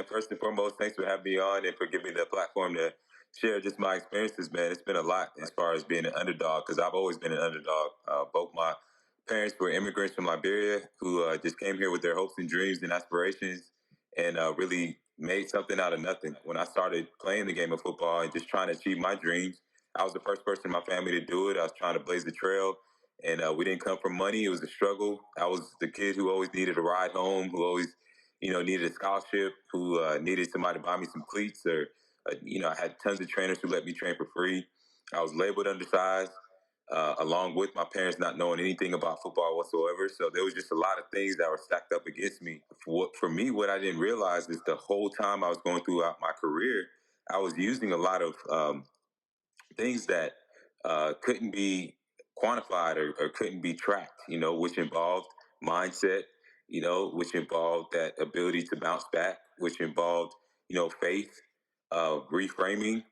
First and foremost, thanks for having me on and for giving me the platform to share just my experiences, man. It's been a lot as far as being an underdog because I've always been an underdog. Both my parents were immigrants from Liberia who just came here with their hopes and dreams and aspirations and really made something out of nothing. When I started playing the game of football and just trying to achieve my dreams, I was the first person in my family to do it. I was trying to blaze the trail. And we didn't come from money. It was a struggle. I was the kid who always needed a ride home, who always needed a scholarship, who needed somebody to buy me some cleats, or I had tons of trainers who let me train for free. I was labeled undersized, along with my parents not knowing anything about football whatsoever. So there was just a lot of things that were stacked up against me. For me, what I didn't realize is the whole time I was going throughout my career, I was using a lot of things that couldn't be quantified or couldn't be tracked, which involved mindset, which involved that ability to bounce back, which involved, faith, reframing,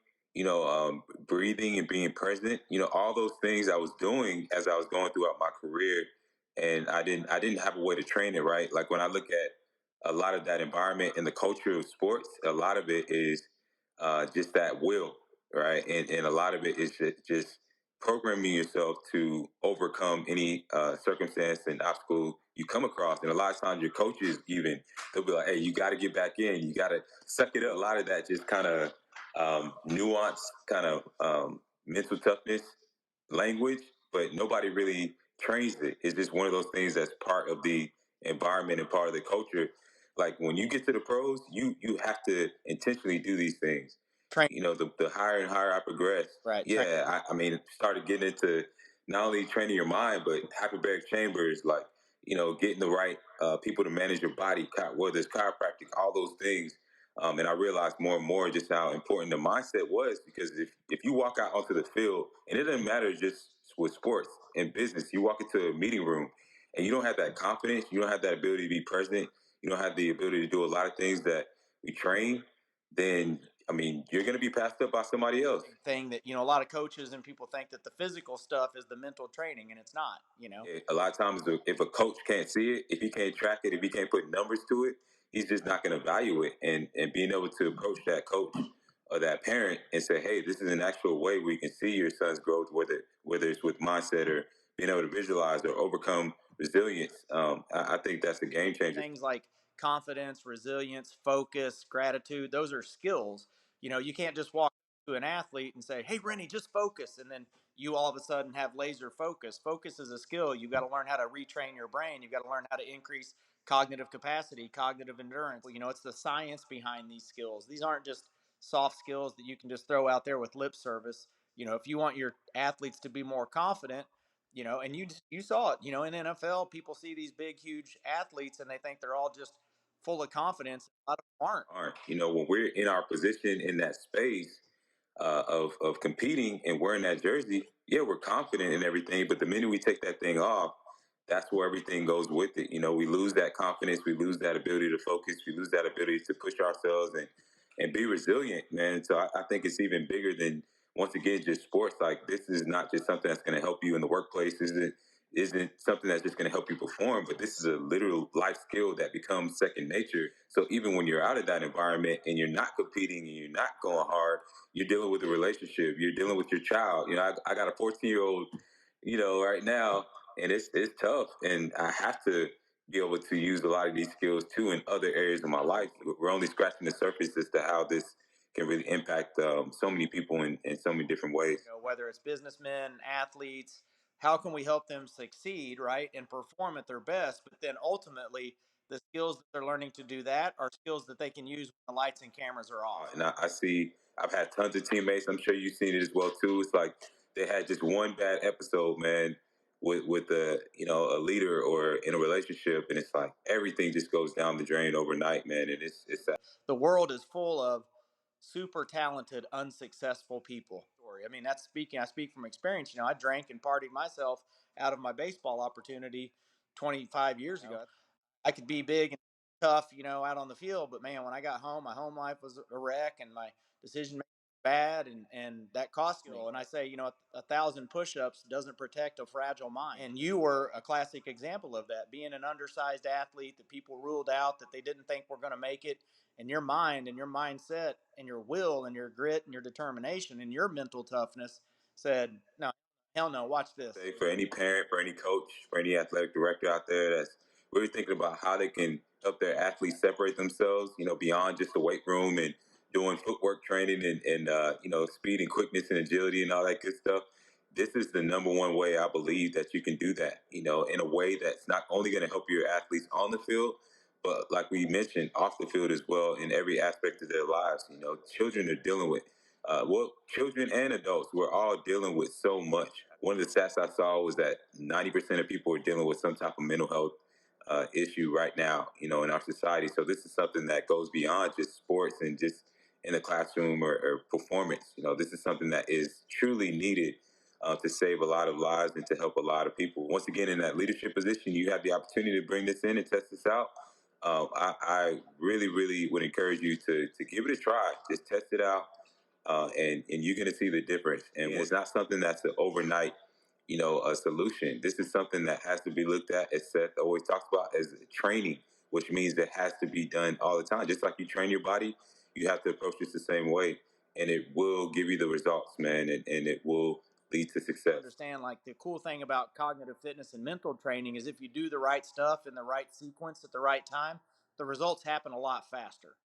breathing and being present, all those things I was doing as I was going throughout my career. And I didn't have a way to train it, right? Like when I look at a lot of that environment and the culture of sports, a lot of it is just that will, right? And a lot of it is just programming yourself to overcome any circumstance and obstacle you come across. And a lot of times your coaches even, they'll be like, hey, you got to get back in. You got to suck it up. A lot of that just kind of nuance, kind of mental toughness language, but nobody really trains it. It's just one of those things that's part of the environment and part of the culture. Like when you get to the pros, you have to intentionally do these things. Train, The higher and higher I progress, right? Train. yeah, I mean, started getting into not only training your mind, but hyperbaric chambers, like, getting the right people to manage your body, whether it's chiropractic, all those things. And I realized more and more just how important the mindset was because if you walk out onto the field, and it doesn't matter just with sports and business, you walk into a meeting room and you don't have that confidence, you don't have that ability to be present, you don't have the ability to do a lot of things that we train, then I mean, you're going to be passed up by somebody else. Thing that a lot of coaches and people think that the physical stuff is the mental training, and it's not. Yeah, a lot of times, if a coach can't see it, if he can't track it, if he can't put numbers to it, he's just not going to value it. And being able to approach that coach or that parent and say, hey, this is an actual way we can see your son's growth, whether it's with mindset or being able to visualize or overcome resilience. I think that's a game changer. Things like confidence, resilience, focus, gratitude, those are skills. You can't just walk to an athlete and say, hey, Rennie, just focus. And then you all of a sudden have laser focus. Focus is a skill. You've got to learn how to retrain your brain. You've got to learn how to increase cognitive capacity, cognitive endurance. It's the science behind these skills. These aren't just soft skills that you can just throw out there with lip service. If you want your athletes to be more confident, and you saw it, in the NFL, people see these big, huge athletes and they think they're all just full of confidence. A lot of them aren't. Aren't. When we're in our position in that space of competing and wearing that jersey, yeah, we're confident in everything. But the minute we take that thing off, that's where everything goes with it. We lose that confidence, we lose that ability to focus, we lose that ability to push ourselves and be resilient, man. So I think it's even bigger than once again just sports. Like this is not just something that's going to help you in the workplace. Isn't something that's just going to help you perform, but this is a literal life skill that becomes second nature. So even when you're out of that environment and you're not competing and you're not going hard, you're dealing with a relationship, you're dealing with your child. I got a 14-year-old, right now, and it's tough, and I have to be able to use a lot of these skills too in other areas of my life. We're only scratching the surface as to how this can really impact so many people in so many different ways. Whether it's businessmen, athletes, how can we help them succeed, right, and perform at their best? But then ultimately, the skills that they're learning to do that are skills that they can use when the lights and cameras are off. And I see, I've had tons of teammates. I'm sure you've seen it as well too. It's like they had just one bad episode, man, with a leader or in a relationship, and it's like everything just goes down the drain overnight, man. And it's sad. The world is full of super talented, unsuccessful people. I mean, I speak from experience. I drank and partied myself out of my baseball opportunity 25 years ago. I could be big and tough, out on the field, but man, when I got home, my home life was a wreck and my decision making bad, and that cost me. And I say, you know, 1,000 push-ups doesn't protect a fragile mind. And you were a classic example of that, being an undersized athlete that people ruled out, that they didn't think were going to make it. And your mind and your mindset and your will and your grit and your determination and your mental toughness said, no, hell no, watch this. Say for any parent, for any coach, for any athletic director out there that's really thinking about how they can help their athletes separate themselves, you know, beyond just the weight room and doing footwork training and you know, speed and quickness and agility and all that good stuff. This is the number one way I believe that you can do that, you know, in a way that's not only going to help your athletes on the field, but like we mentioned, off the field as well, in every aspect of their lives. You know, children are dealing with well, children and adults, we're all dealing with so much. One of the stats I saw was that 90% of people are dealing with some type of mental health issue right now, you know, in our society. So this is something that goes beyond just sports and just in the classroom or performance. You know, this is something that is truly needed to save a lot of lives and to help a lot of people. Once again, in that leadership position, you have the opportunity to bring this in and test this out. I really, really would encourage you to give it a try. Just test it out, and you're going to see the difference. And it's not something that's an overnight, you know, a solution. This is something that has to be looked at, as Seth always talks about, as training, which means that has to be done all the time. Just like you train your body, you have to approach this the same way, and it will give you the results, man, and it will lead to success. Understand, like, the cool thing about cognitive fitness and mental training is if you do the right stuff in the right sequence at the right time, the results happen a lot faster.